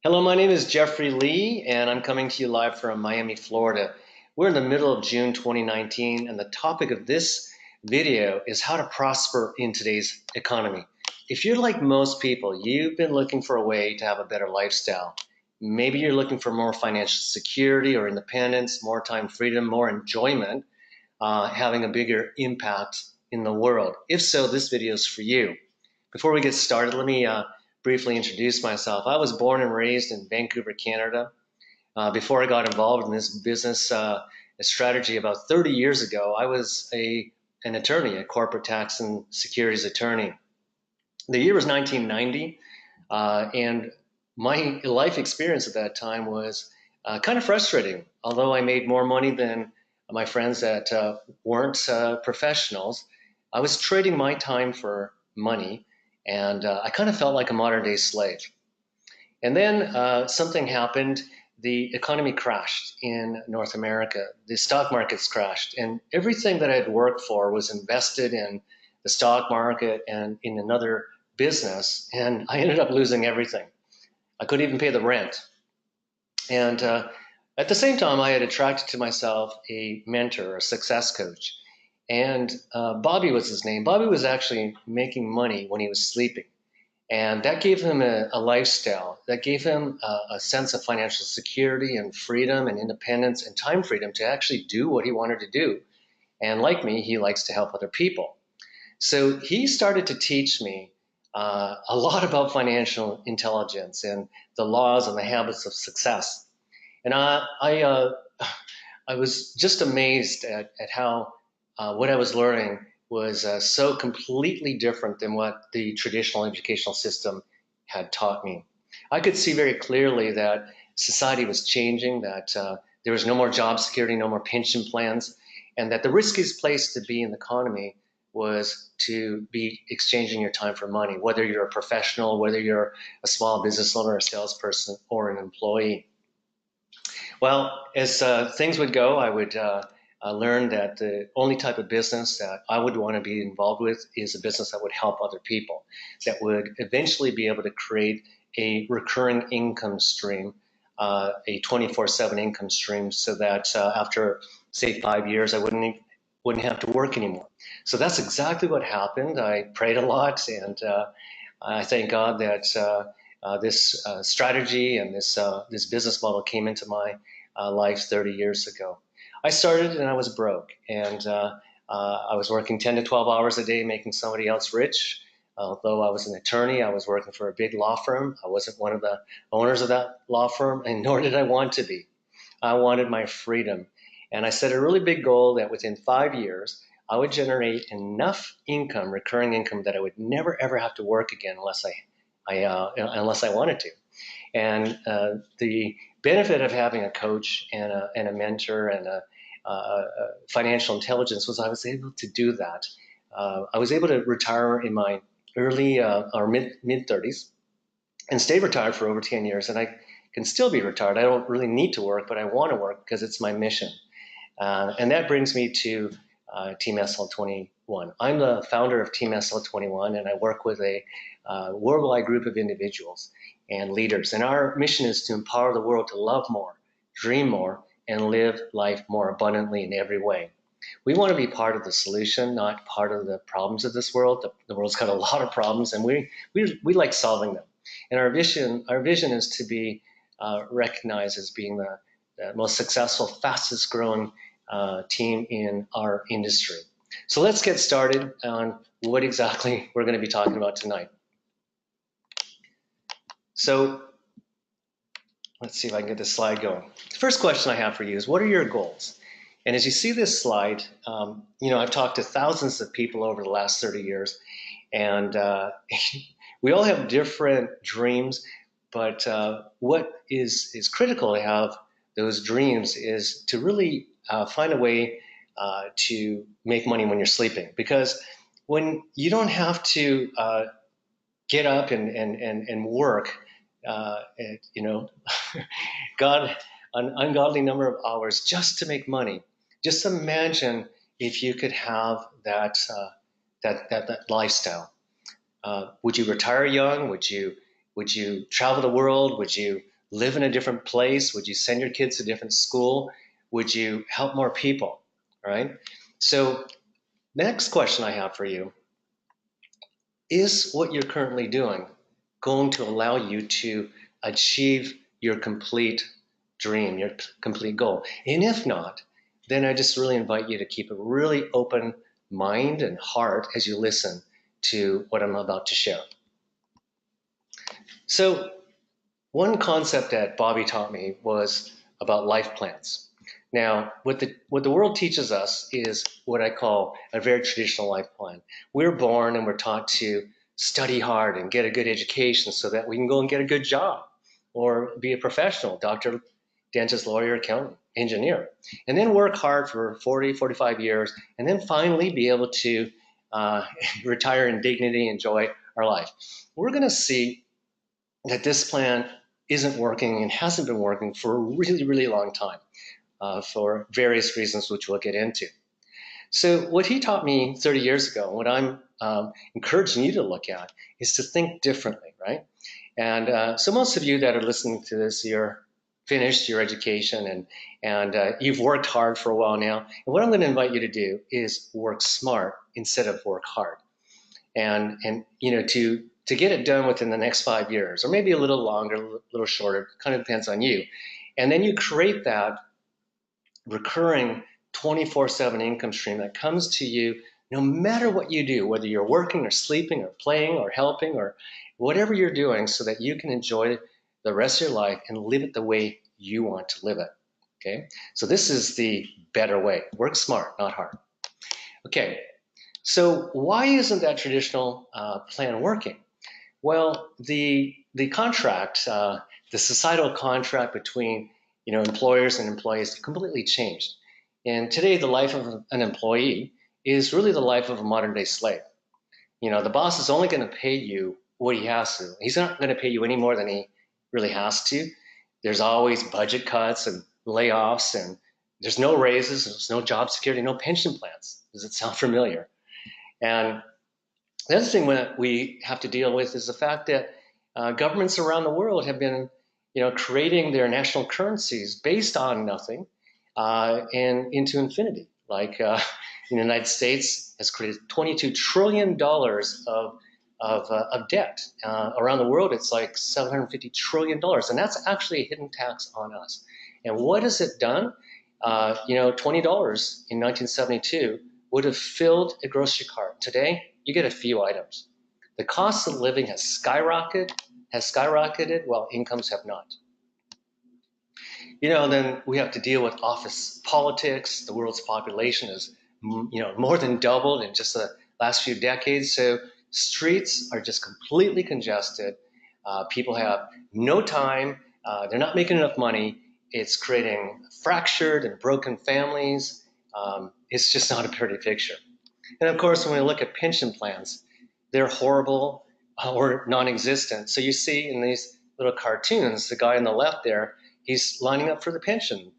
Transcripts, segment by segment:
Hello, my name is Jeffrey Lee, and I'm coming to you live from Miami, Florida. We're in the middle of June 2019, and the topic of this video is how to prosper in today's economy. If you're like most people, you've been looking for a way to have a better lifestyle. Maybe you're looking for more financial security or independence, more time freedom, more enjoyment, having a bigger impact in the world. If so, this video is for you. Before we get started, let me briefly introduce myself. I was born and raised in Vancouver, Canada. Before I got involved in this business strategy about 30 years ago, I was an attorney, a corporate tax and securities attorney. The year was 1990, and my life experience at that time was kind of frustrating. Although I made more money than my friends that weren't professionals, I was trading my time for money, and I kind of felt like a modern day slave. And then something happened. The economy crashed in North America. The stock markets crashed, and everything that I had worked for was invested in the stock market and in another business, and I ended up losing everything. I couldn't even pay the rent. And at the same time, I had attracted to myself a mentor, a success coach. And Bobby was his name. Bobby was actually making money when he was sleeping. And that gave him a lifestyle, that gave him a sense of financial security and freedom and independence and time freedom to actually do what he wanted to do. And like me, he likes to help other people. So he started to teach me a lot about financial intelligence and the laws and the habits of success. And I was just amazed at how what I was learning was so completely different than what the traditional educational system had taught me. I could see very clearly that society was changing, that there was no more job security, no more pension plans, and that the riskiest place to be in the economy was to be exchanging your time for money, whether you're a professional, whether you're a small business owner, a salesperson, or an employee. Well, as things would go, I would learn that the only type of business that I would want to be involved with is a business that would help other people, that would eventually be able to create a recurring income stream, a 24/7 income stream, so that after, say, 5 years, I wouldn't have to work anymore. So that's exactly what happened. I prayed a lot, and I thank God that this strategy and this business model came into my life 30 years ago. I started and I was broke, and I was working 10 to 12 hours a day, making somebody else rich. Although I was an attorney, I was working for a big law firm. I wasn't one of the owners of that law firm, and nor did I want to be. I wanted my freedom. And I set a really big goal that within 5 years, I would generate enough income, recurring income, that I would never ever have to work again unless I wanted to. And the benefit of having a coach and a mentor and a financial intelligence was I was able to do that. I was able to retire in my early or mid 30s and stay retired for over 10 years. And I can still be retired. I don't really need to work, but I want to work because it's my mission. And that brings me to Team SL21. I'm the founder of Team SL21, and I work with a worldwide group of individuals and leaders. And our mission is to empower the world to love more, dream more, and live life more abundantly in every way. We want to be part of the solution, not part of the problems of this world. The world's got a lot of problems, and we like solving them. And our vision is to be recognized as being the most successful, fastest growing team in our industry. So let's get started on what exactly we're going to be talking about tonight. So let's see if I can get this slide going. The first question I have for you is, what are your goals? And as you see this slide, I've talked to thousands of people over the last 30 years, and we all have different dreams, but what is critical to have those dreams is to really find a way to make money when you're sleeping. Because when you don't have to get up and work, God, an ungodly number of hours just to make money. Just imagine if you could have that lifestyle. Would you retire young? Would you travel the world? Would you live in a different place? Would you send your kids to a different school? Would you help more people? Right? So, next question I have for you is what you're currently doing going to allow you to achieve your complete dream, your complete goal? And if not, then I just really invite you to keep a really open mind and heart as you listen to what I'm about to share. So, one concept that Bobby taught me was about life plans. Now, what the world teaches us is what I call a very traditional life plan. We're born and we're taught to study hard and get a good education so that we can go and get a good job or be a professional, doctor, dentist, lawyer, accountant, engineer, and then work hard for 40, 45 years, and then finally be able to retire in dignity, enjoy our life. We're going to see that this plan isn't working and hasn't been working for a really, really long time for various reasons, which we'll get into. So, what he taught me 30 years ago, what I'm encouraging you to look at, is to think differently, right? And so, most of you that are listening to this, you're finished your education and you've worked hard for a while now. And what I'm going to invite you to do is work smart instead of work hard. And to get it done within the next 5 years, or maybe a little longer, a little shorter, kind of depends on you. And then you create that recurring 24/7 income stream that comes to you no matter what you do, whether you're working or sleeping or playing or helping or whatever you're doing, so that you can enjoy the rest of your life and live it the way you want to live it. Okay, so this is the better way. Work smart, not hard. Okay, so why isn't that traditional plan working? Well, the contract, the societal contract between employers and employees completely changed. And today, the life of an employee is really the life of a modern day slave. The boss is only going to pay you what he has to. He's not going to pay you any more than he really has to. There's always budget cuts and layoffs, and there's no raises, there's no job security, no pension plans. Does it sound familiar? And the other thing that we have to deal with is the fact that governments around the world have been, creating their national currencies based on nothing and into infinity. Like the United States has created $22 trillion of debt. Around the world, it's like $750 trillion, and that's actually a hidden tax on us. And what has it done? $20 in 1972 would have filled a grocery cart. Today, you get a few items. The cost of living has skyrocketed while incomes have not. Then we have to deal with office politics. The world's population has, more than doubled in just the last few decades. So streets are just completely congested. People have no time. They're not making enough money. It's creating fractured and broken families. It's just not a pretty picture. And of course, when we look at pension plans, they're horrible or non-existent. So you see in these little cartoons, the guy on the left there, he's lining up for the pension.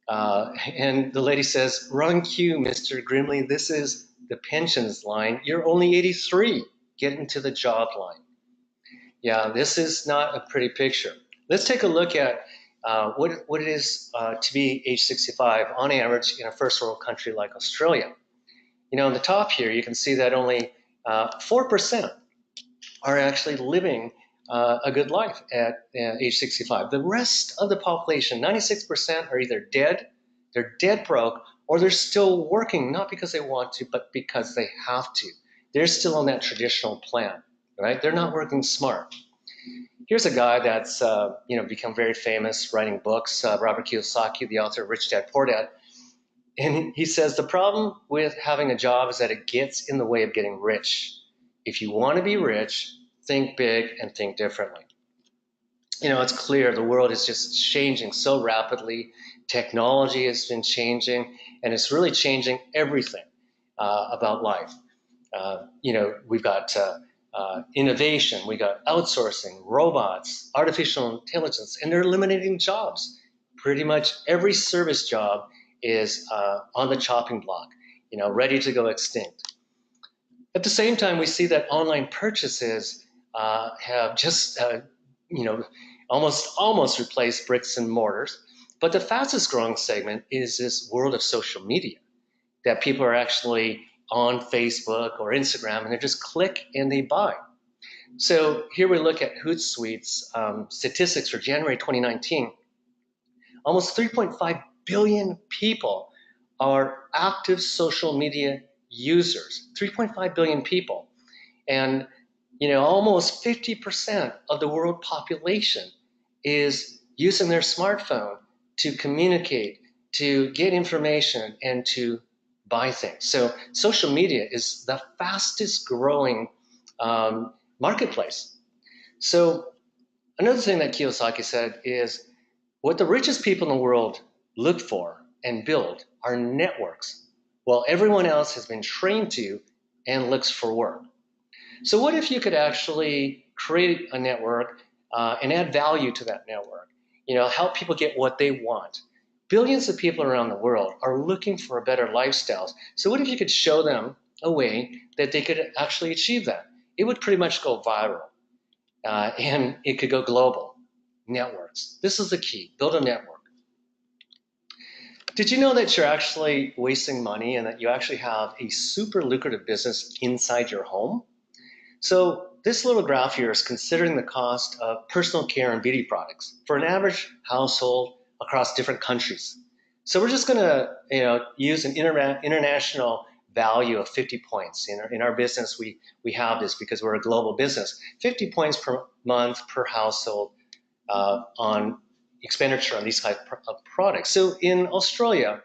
And the lady says, "Wrong cue, Mr. Grimley. This is the pensions line. You're only 83. Get into the job line." Yeah, this is not a pretty picture. Let's take a look at what it is to be age 65 on average in a first world country like Australia. On the top here, you can see that only 4% are actually living a good life at age 65. The rest of the population, 96%, are either dead, they're dead broke, or they're still working, not because they want to, but because they have to. They're still on that traditional plan, right? They're not working smart. Here's a guy that's become very famous, writing books, Robert Kiyosaki, the author of Rich Dad, Poor Dad. And he says the problem with having a job is that it gets in the way of getting rich. If you want to be rich, think big and think differently. It's clear the world is just changing so rapidly. Technology has been changing, and it's really changing everything about life. We've got innovation, we got outsourcing, robots, artificial intelligence, and they're eliminating jobs. Pretty much every service job is on the chopping block, ready to go extinct. At the same time, we see that online purchases have just, almost replaced bricks and mortars. But the fastest growing segment is this world of social media, that people are actually on Facebook or Instagram and they just click and they buy. So here we look at Hootsuite's statistics for January 2019. Almost 3.5 billion people are active social media users. 3.5 billion people. And almost 50% of the world population is using their smartphone to communicate, to get information, and to buy things. So social media is the fastest growing marketplace. So another thing that Kiyosaki said is what the richest people in the world look for and build are networks, while everyone else has been trained to and looks for work. So what if you could actually create a network and add value to that network? Help people get what they want. Billions of people around the world are looking for a better lifestyle. So what if you could show them a way that they could actually achieve that? It would pretty much go viral, and it could go global. Networks. This is the key. Build a network. Did you know that you're actually wasting money and that you actually have a super lucrative business inside your home? So this little graph here is considering the cost of personal care and beauty products for an average household across different countries. So we're just going to use an international value of 50 points. In our business, we have this because we're a global business. 50 points per month per household on expenditure on these type of products. So in Australia,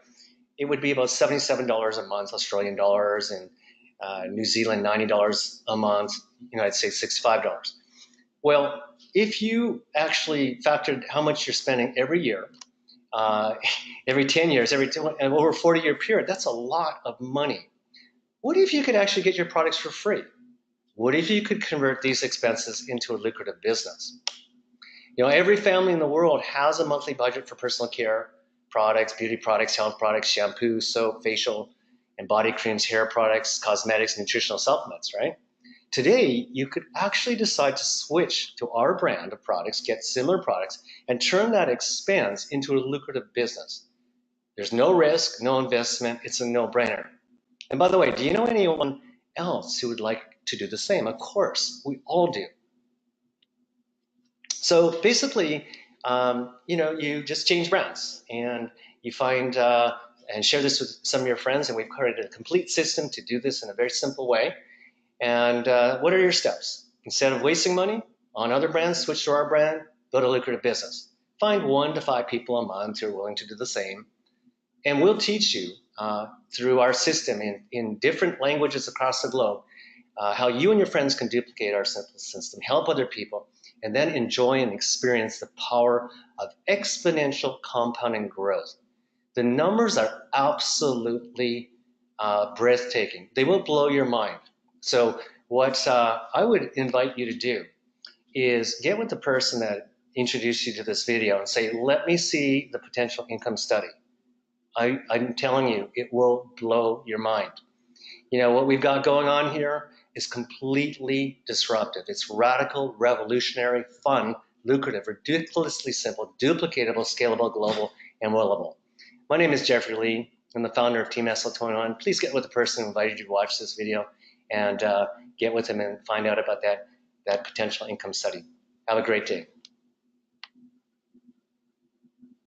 it would be about $77 a month, Australian dollars, and New Zealand, $90 a month, United States, $65. Well, if you actually factored how much you're spending every year, every 10 years, over a 40-year period, that's a lot of money. What if you could actually get your products for free? What if you could convert these expenses into a lucrative business? Every family in the world has a monthly budget for personal care products, beauty products, health products, shampoo, soap, facial and body creams, hair products, cosmetics, nutritional supplements, right? Today, you could actually decide to switch to our brand of products, get similar products, and turn that expense into a lucrative business. There's no risk, no investment. It's a no-brainer. And by the way, do you know anyone else who would like to do the same? Of course, we all do. So basically, you just change brands and you find and share this with some of your friends. And we've created a complete system to do this in a very simple way. And what are your steps? Instead of wasting money on other brands, switch to our brand, build a lucrative business. Find 1 to 5 people a month who are willing to do the same. And we'll teach you through our system in different languages across the globe how you and your friends can duplicate our simple system, help other people, and then enjoy and experience the power of exponential compounding growth. The numbers are absolutely breathtaking. They will blow your mind. So what I would invite you to do is get with the person that introduced you to this video and say, let me see the potential income study. I'm telling you, it will blow your mind. What we've got going on here is completely disruptive. It's radical, revolutionary, fun, lucrative, ridiculously simple, duplicatable, scalable, global, and willable. My name is Jeffrey Lee. I'm the founder of Team SL21. Please get with the person who invited you to watch this video and get with them and find out about that potential income study. Have a great day.